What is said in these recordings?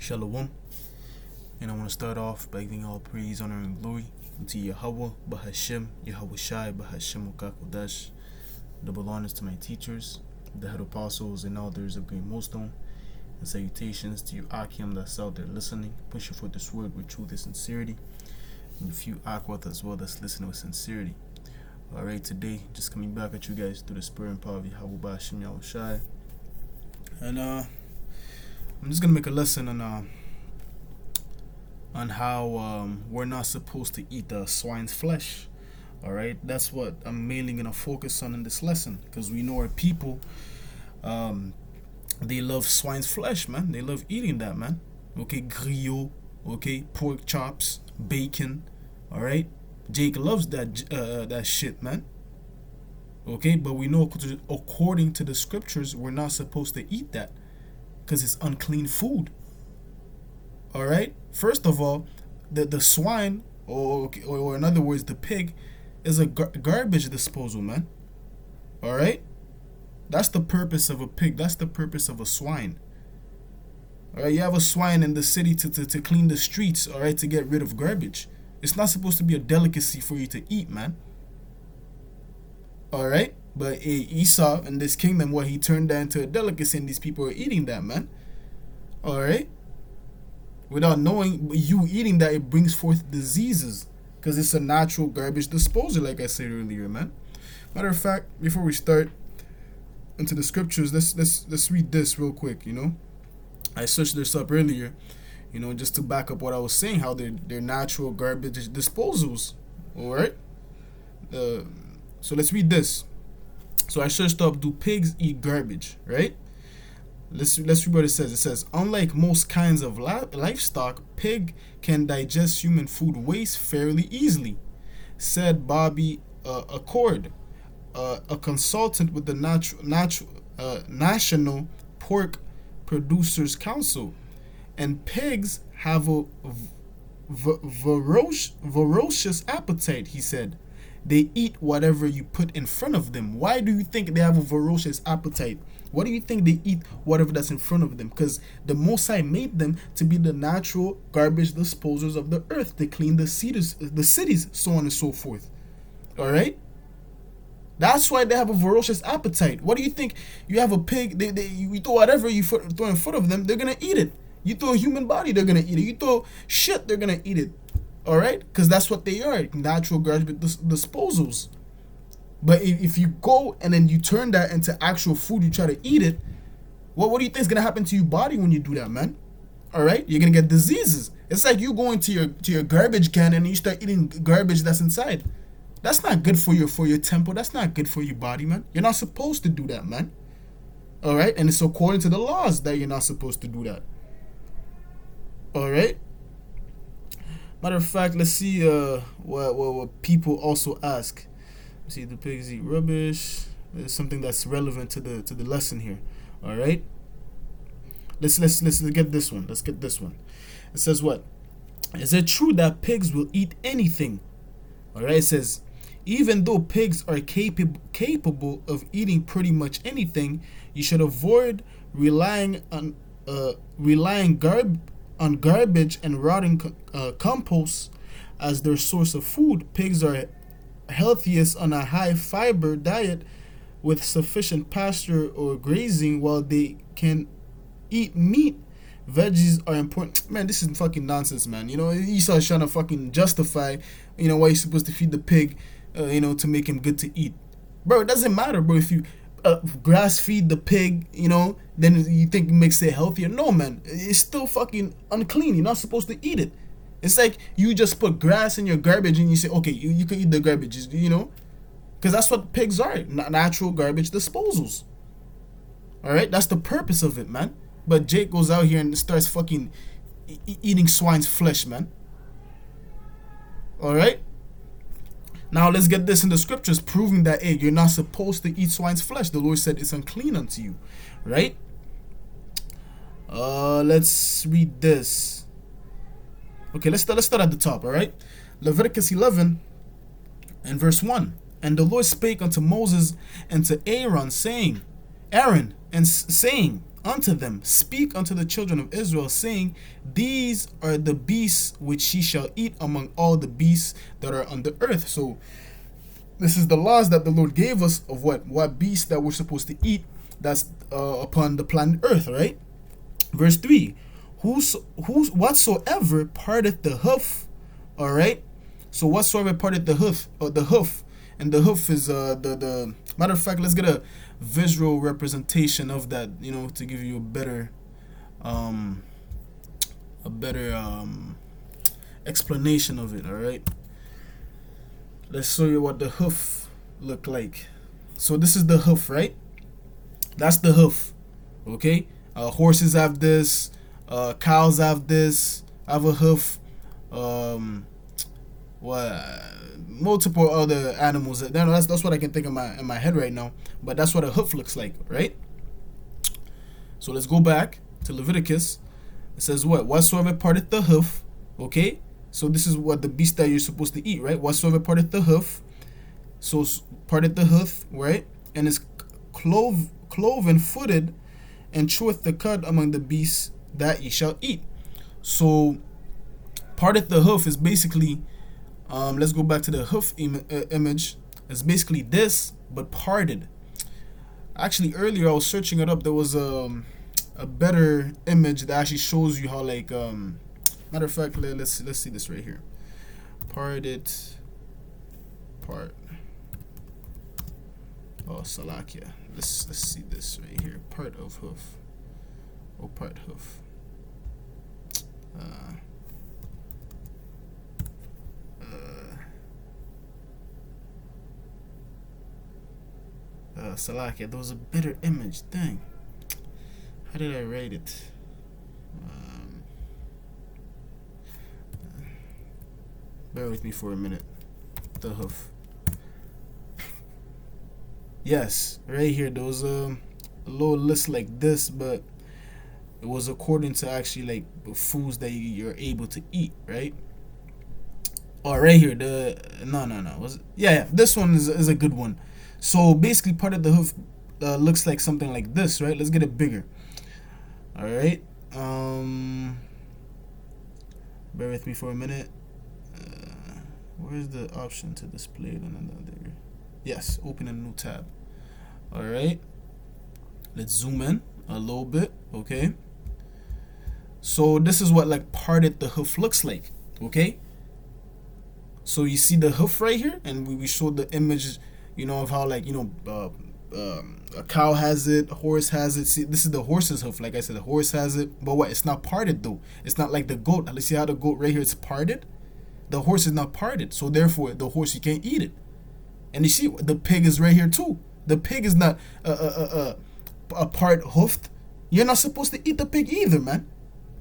Shalom. And I want to start off by giving all praise, honor, and glory unto Yahweh, Bahashem, Yahweh Shai, Bahashem Okakodash. Double honors to my teachers, the head apostles, and elders of Great Millstone. And salutations to you, Akim, that's out there listening, pushing for this word with truth and sincerity. And a few Akwat as well that's listening with sincerity. Alright, today, just coming back at you guys through the spirit and power of Yahweh Bahashem, Yahweh Shai. And I'm just gonna make a lesson on how we're not supposed to eat the swine's flesh. All right, that's what I'm mainly gonna focus on in this lesson, because we know our people, they love swine's flesh, man. They love eating that, man. Okay, griot, okay, pork chops, bacon. All right, Jake loves that shit, man. Okay, but we know according to the scriptures, we're not supposed to eat that because it's unclean food. All right. First of all, the swine, or in other words, the pig, is a garbage disposal, man. All right. That's the purpose of a pig. That's the purpose of a swine. All right. You have a swine in the city to clean the streets. All right, to get rid of garbage. It's not supposed to be a delicacy for you to eat, man. All right. But Esau in this kingdom, what he turned that into a delicacy, and these people are eating that, man. All right. Without knowing, you eating that, it brings forth diseases, because it's a natural garbage disposal, like I said earlier, man. Matter of fact, before we start into the scriptures, let's read this real quick. You know, I searched this up earlier, you know, just to back up what I was saying, how they're natural garbage disposals. All right. So let's read this. So I searched up, do pigs eat garbage? Right. Let's read what it says. It says, unlike most kinds of livestock, pig can digest human food waste fairly easily, said Bobby Accord, a consultant with the National Pork Producers Council. And pigs have a voracious appetite, he said. They eat whatever you put in front of them. Why do you think they have a voracious appetite? What do you think they eat? Whatever that's in front of them. Because the Most High made them to be the natural garbage disposers of the earth, to clean the cities, so on and so forth. All right? That's why they have a voracious appetite. What do you think? You have a pig, you throw whatever you throw in front of them, they're going to eat it. You throw a human body, they're going to eat it. You throw shit, they're going to eat it. All right? Because that's what they are, natural garbage disposals. But if you go and then you turn that into actual food, you try to eat it, what do you think is going to happen to your body when you do that, man? All right? You're going to get diseases. It's like you go into your garbage can and you start eating garbage that's inside. That's not good for your temple. That's not good for your body, man. You're not supposed to do that, man. All right? And it's according to the laws that you're not supposed to do that. All right? Matter of fact, let's see what people also ask. See, the pigs eat rubbish. There's something that's relevant to the lesson here. All right. Let's get this one. Let's get this one. It says what? Is it true that pigs will eat anything? All right. It says, even though pigs are capable of eating pretty much anything, you should avoid relying on garbage and rotting compost as their source of food. Pigs are healthiest on a high fiber diet with sufficient pasture or grazing, while they can eat meat. Veggies are important. Man, this is fucking nonsense, man. You know, Esau's trying to fucking justify, you know, why you're supposed to feed the pig, you know, to make him good to eat. Bro, it doesn't matter, bro. If you grass feed the pig, you know, then you think it makes it healthier. No, man, it's still fucking unclean. You're not supposed to eat it. It's like you just put grass in your garbage and you say, okay, you can eat the garbage, you know? Because that's what pigs are, natural garbage disposals. All right? That's the purpose of it, man. But Jake goes out here and starts fucking eating swine's flesh, man. All right? Now let's get this in the scriptures proving that, hey, you're not supposed to eat swine's flesh. The Lord said it's unclean unto you, right? Let's read this. Okay, let's start at the top, all right? Leviticus 11 and verse 1. And the Lord spake unto Moses and to Aaron, saying, unto them, speak unto the children of Israel, saying, these are the beasts which ye shall eat among all the beasts that are on the earth. So this is the laws that the Lord gave us of what beasts that we're supposed to eat that's upon the planet earth, right? Verse 3, whatsoever parteth the hoof, all right? So whatsoever parteth the hoof, and the hoof is the matter of fact, let's get a visual representation of that, to give you a better explanation of it. All right, let's show you what the hoof look like. So this is the hoof, right? That's the hoof. Okay, horses have this, cows have this, have a hoof. Multiple other animals. That's what I can think in my head right now. But that's what a hoof looks like, right? So let's go back to Leviticus. It says what? Whatsoever parteth the hoof. Okay. So this is what the beast that you're supposed to eat, right? Whatsoever parteth the hoof. So parteth the hoof, right? And is cloven footed, and cheweth the cud among the beasts that ye shall eat. So parteth the hoof is basically, let's go back to the hoof image. It's basically this, but parted. Actually, earlier I was searching it up. There was a better image that actually shows you how, like, matter of fact, let's see this right here. Parted part. Oh, Salakia. Let's see this right here. Part of hoof. Oh, part hoof. Salakia, there was a better image. Dang. How did I write it? Bear with me for a minute. The hoof. Yes, right here. There was a little list like this, but it was according to actually like the foods that you're able to eat, right? Oh, right here. No. Was it? Yeah. This one is a good one. So basically, part of the hoof looks like something like this, right? Let's get it bigger. All right. Bear with me for a minute. Where's the option to display it on another? Yes, open a new tab. All right. Let's zoom in a little bit. Okay. So this is what like parted the hoof looks like. Okay. So you see the hoof right here, and we showed the image, of how, like, a cow has it, a horse has it. See, this is the horse's hoof. Like I said, the horse has it, but what? It's not parted though. It's not like the goat. Let's see how the goat right here is parted. The horse is not parted, so therefore the horse, you can't eat it. And you see the pig is right here too. The pig is not a part hoofed. You're not supposed to eat the pig either, man.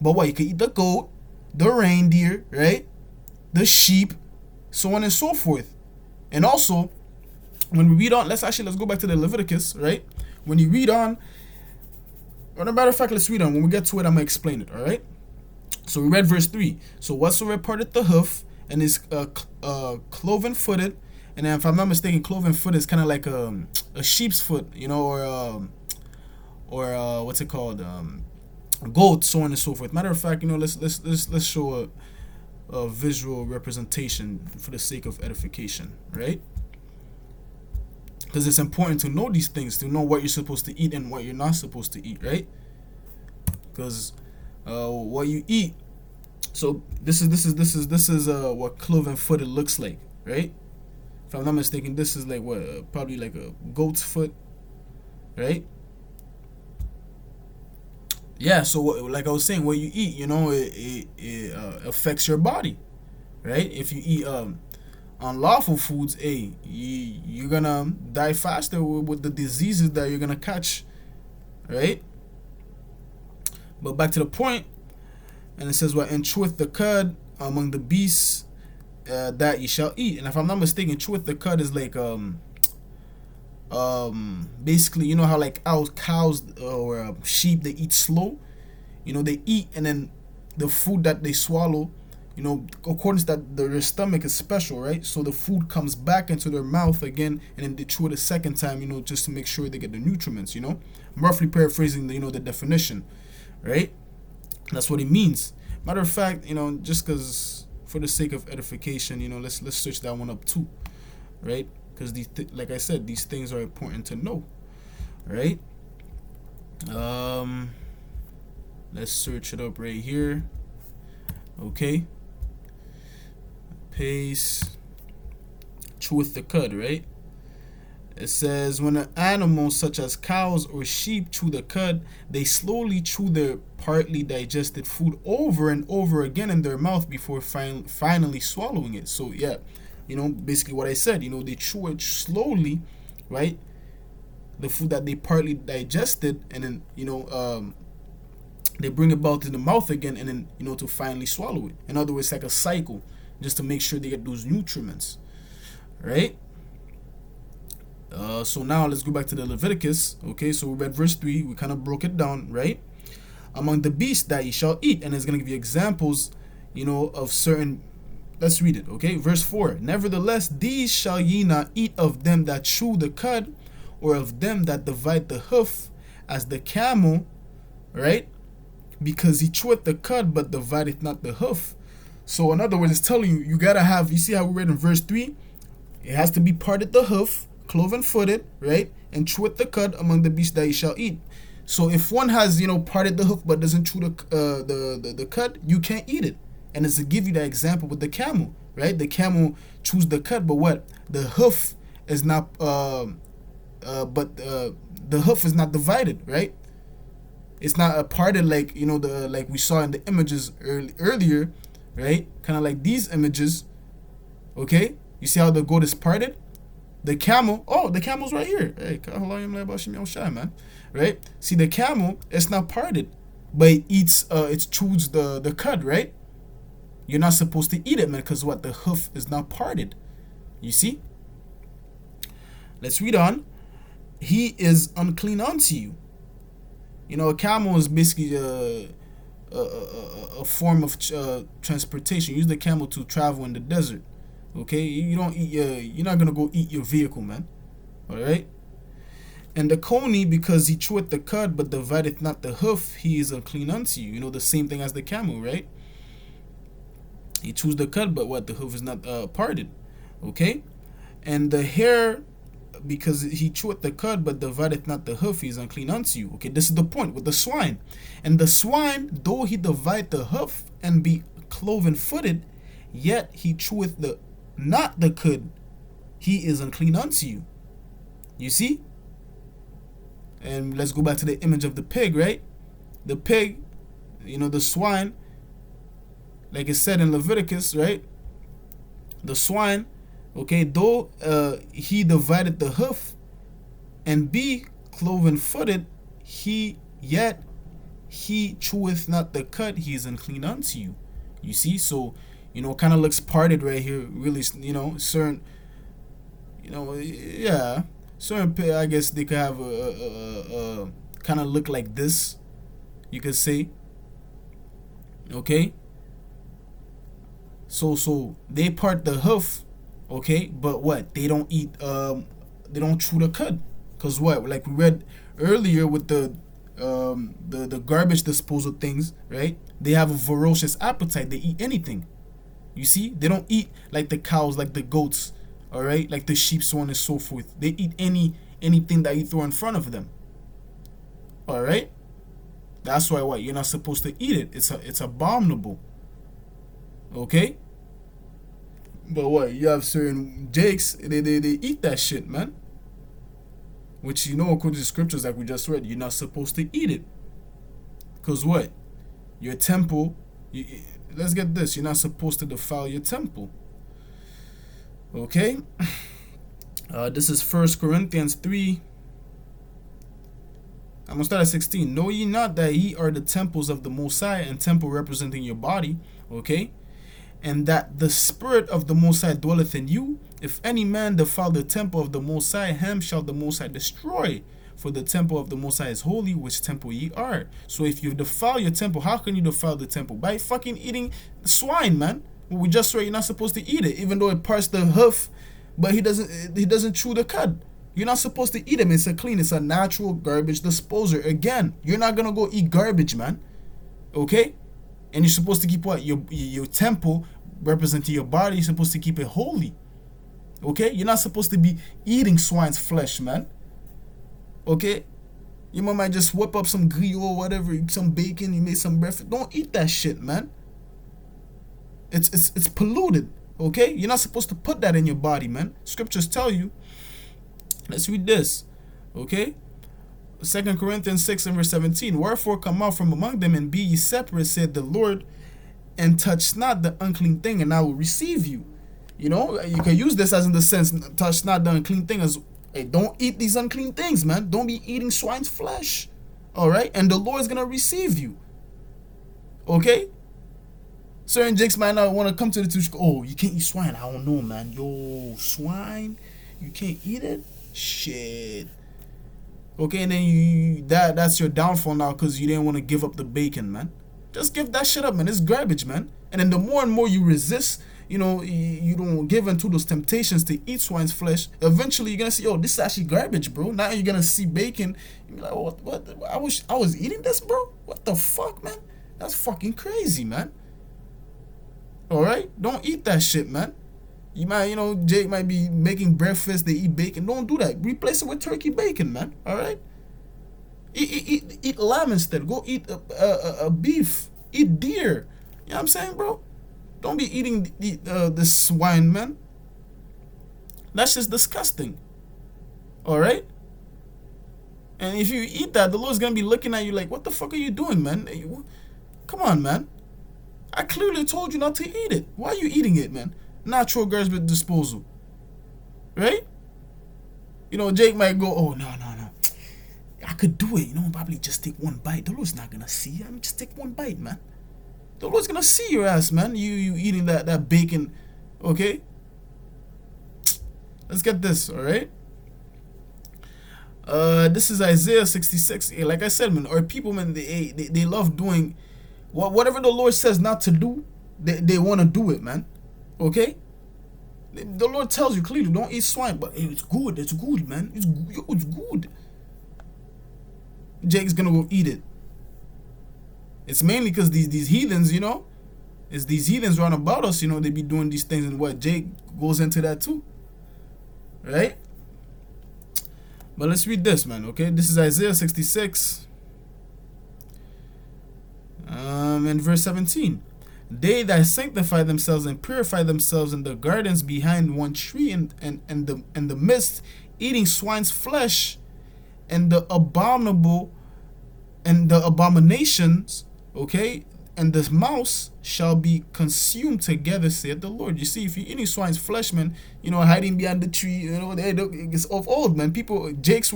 But what? You can eat the goat, the reindeer, right? The sheep, so on and so forth. And also, when we read on, let's go back to the Leviticus, right? When you read on, or a matter of fact, let's read on. When we get to it, I'm gonna explain it. All right. So we read verse 3. So whatsoever parteth the hoof and is cloven footed, and then if I'm not mistaken, cloven foot is kind of like a sheep's foot, or what's it called, goat, so on and so forth. Matter of fact, let's show a visual representation for the sake of edification, right? Because it's important to know these things, to know what you're supposed to eat and what you're not supposed to eat, right? Because what you eat. So this is what cloven footed looks like, right? If I'm not mistaken, this is like what, probably like a goat's foot, right? Yeah. So like I was saying, what you eat, it affects your body, right? If you eat unlawful foods, you're gonna die faster with the diseases that you're gonna catch, right? But back to the point, and it says, "What, and cheweth the cud among the beasts that ye shall eat." And if I'm not mistaken, cheweth the cud is like basically, how like cows or sheep, they eat slow. They eat, and then the food that they swallow You know, according to that, their stomach is special, right? So the food comes back into their mouth again, and then they chew it a second time, you know, just to make sure they get the nutrients. You know, I'm roughly paraphrasing the, you know, the definition, right? That's what it means. Matter of fact, you know, just because for the sake of edification, you know, let's search that one up too, right? Because like I said, these things are important to know, right? Let's search it up right here. Okay. Paste. Cheweth the cud, right? It says when an animal such as cows or sheep chew the cud, they slowly chew their partly digested food over and over again in their mouth before finally swallowing it. So yeah, you know, basically what I said, you know, they chew it slowly, right? The food that they partly digested, and then, you know, they bring it back to the mouth again, and then, you know, to finally swallow it. In other words, like a cycle, just to make sure they get those nutrients, right? So now let's go back to the Leviticus. Okay, so we read verse 3. We kind of broke it down, right? Among the beasts that ye shall eat. And it's going to give you examples, you know, of certain. Let's read it, okay? Verse 4. Nevertheless, these shall ye not eat of them that chew the cud, or of them that divide the hoof, as the camel, right? Because he cheweth the cud, but divideth not the hoof. So in other words, it's telling you, you got to have, you see how we read in verse 3? It has to be parted the hoof, cloven-footed, right, and cheweth the cud among the beasts that ye shall eat. So if one has, you know, parted the hoof but doesn't chew the cud, you can't eat it. And it's to give you that example with the camel, right? The camel chews the cud, but what? The hoof is not, the hoof is not divided, right? It's not a parted like, you know, like we saw in the images earlier, right? Kind of like these images, okay? You see how the goat is parted? The camel, oh, the camel's right here. Hey, man. Right? See, the camel, it's not parted, but it eats, it chews the cud, right? You're not supposed to eat it, man, because what? The hoof is not parted. You see? Let's read on. He is unclean unto you. You know, a camel is basically a form of transportation. Use the camel to travel in the desert. Okay, you don't eat you're not gonna go eat your vehicle, man. All right. And the coney, because he cheweth the cud, but divideth not the hoof, he is unclean unto you. You know, the same thing as the camel, right? He chews the cud, but what? The hoof is not parted. Okay. And the hare, because he cheweth the cud, but divideth not the hoof, he is unclean unto you. Okay, this is the point with the swine. And the swine, though he divide the hoof and be cloven-footed, yet he cheweth not the cud, he is unclean unto you. You see? And let's go back to the image of the pig, right? The pig, you know, the swine, like it said in Leviticus, right? The swine, okay, though he divided the hoof and be cloven-footed, yet he cheweth not the cud, he is unclean unto you. You see? So, you know, kind of looks parted right here. Really, you know, certain, you know, yeah, certain, I guess they could have a kind of look like this, you could say. Okay. So they part the hoof, okay, but what? They don't eat, they don't chew the cud, cause what? Like we read earlier with the garbage disposal things, right? They have a voracious appetite. They eat anything. You see, they don't eat like the cows, like the goats, all right, like the sheep, so on and so forth. They eat anything that you throw in front of them. All right, that's why what? You're not supposed to eat it. It's abominable. Okay, but what? You have certain jakes, they eat that shit, man. Which, you know, according to the scriptures like we just read, you're not supposed to eat it. Cause what? Your temple. Let's get this. You're not supposed to defile your temple. Okay? This is 1 Corinthians 3. I'm going to start at 16. Know ye not that ye are the temples of the Most High, and temple representing your body? Okay? And that the Spirit of the Most High dwelleth in you? If any man defile the temple of the Most High, him shall the Most High destroy. For the temple of the Most High is holy, which temple ye are. So if you defile your temple, how can you defile the temple? By fucking eating swine, man. We just read you're not supposed to eat it, even though it parts the hoof, but he doesn't chew the cud. You're not supposed to eat them. It's a clean. It's a natural garbage disposer. Again, you're not gonna go eat garbage, man. Okay? And you're supposed to keep what? Your temple representing your body. You're supposed to keep it holy. Okay? You're not supposed to be eating swine's flesh, man. Okay? Your mom might just whip up some griot or whatever, some bacon, you made some breakfast. Don't eat that shit, man. It's polluted. Okay? You're not supposed to put that in your body, man. Scriptures tell you. Let's read this. Okay? 2 Corinthians 6 and verse 17. Wherefore come out from among them and be ye separate, said the Lord, and touch not the unclean thing, and I will receive you. You know, you can use this as in the sense, touch not the unclean thing, as, hey, don't eat these unclean things, man. Don't be eating swine's flesh. Alright? And the Lord is going to receive you. Okay? Certain jakes might not want to come to the church. Oh, you can't eat swine. I don't know, man. Yo, swine? You can't eat it? Shit. Okay, and then that's your downfall now because you didn't want to give up the bacon, man. Just give that shit up, man. It's garbage, man. And then the more and more you resist, you know, you don't give into those temptations to eat swine's flesh, eventually you're gonna see, oh, this is actually garbage, bro. Now you're gonna see bacon. You're like, oh, what? I was eating this, bro? What the fuck, man? That's fucking crazy, man. Alright? Don't eat that shit, man. You might, you know, Jake might be making breakfast, they eat bacon. Don't do that. Replace it with turkey bacon, man. Alright? Eat lamb instead. Go eat a beef. Eat deer. You know what I'm saying, bro? Don't be eating this swine, man. That's just disgusting. Alright? And if you eat that, the Lord's gonna be looking at you like, what the fuck are you doing, man? Come on, man. I clearly told you not to eat it. Why are you eating it, man? Natural garbage disposal. Right? You know, Jake might go, oh, no. I could do it, you know, probably just take one bite. The Lord's not gonna see. I mean, just take one bite, man. The Lord's gonna see your ass, man. You eating that bacon, okay? Let's get this, alright? This is Isaiah 66. Like I said, man, our people, man, they love doing whatever the Lord says not to do, they want to do it, man. Okay? The Lord tells you clearly, don't eat swine, but hey, it's good, man. It's good. Jake's gonna go eat it. It's mainly because these heathens, you know, it's these heathens run about us, you know, they be doing these things, and what, Jake goes into that too. Right? But let's read this, man, okay? This is Isaiah 66. In verse 17. They that sanctify themselves and purify themselves in the gardens behind one tree and the midst, eating swine's flesh, and the abominations, okay, and the mouse shall be consumed together, saith the Lord. You see, if you're eating swine's flesh, man, you know, hiding behind the tree, you know, it's of old, man. Jake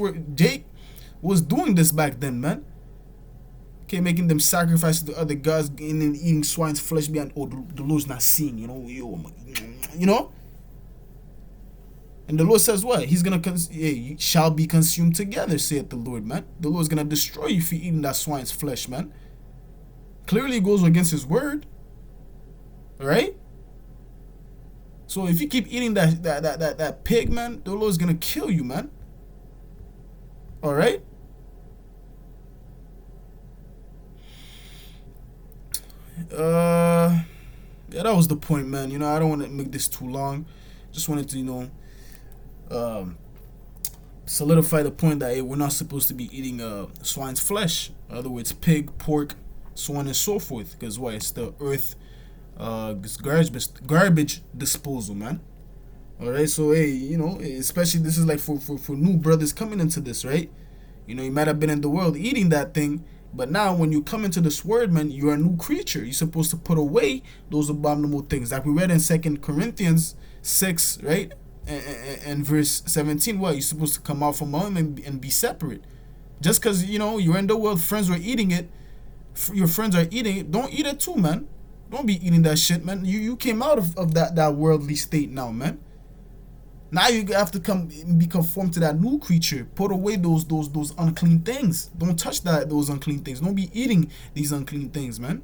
was doing this back then, man. Okay, making them sacrifices to other gods and then eating swine's flesh behind, oh, the Lord's not seeing, you know. And the Lord says what? He's gonna shall be consumed together, saith the Lord, man. The Lord's gonna destroy you for eating that swine's flesh, man. Clearly goes against his word. Alright? So if you keep eating that pig, man, the Lord's gonna kill you, man. Alright? Yeah, that was the point, man. You know, I don't want to make this too long. Just wanted to, you know, solidify the point that, hey, we're not supposed to be eating swine's flesh. In other words, pig, pork, so on and so forth. Because why? It's the earth, it's garbage disposal, man. Alright, so hey, you know, especially this is like for new brothers coming into this, right? You know, you might have been in the world eating that thing, but now when you come into this word, man, you're a new creature. You're supposed to put away those abominable things. Like we read in 2 Corinthians 6, right? And verse 17, what? You're supposed to come out from among them and be separate. Just because, you know, you're in the world, friends were eating it, your friends are eating it, don't eat it too, man. Don't be eating that shit, man. You came out of that worldly state now, man. Now you have to come be conformed to that new creature. Put away those unclean things. Don't touch those unclean things. Don't be eating these unclean things, man.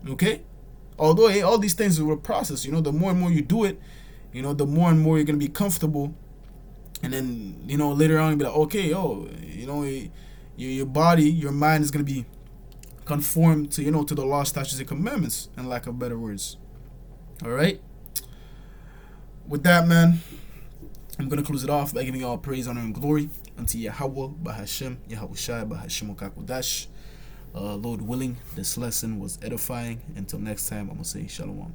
Okay? Although all these things are a process, the more and more you do it, the more and more you're gonna be comfortable. And then, later on you'll be like, okay, your body, your mind is gonna be conformed to, to the law, statutes, and commandments, in lack of better words. Alright? With that, man, I'm gonna close it off by giving all praise, honor, and glory unto Yahweh, Bahashem, Yahweh Shai, Bahashem Okakodash. Lord willing, this lesson was edifying. Until next time, I'm gonna say shalom.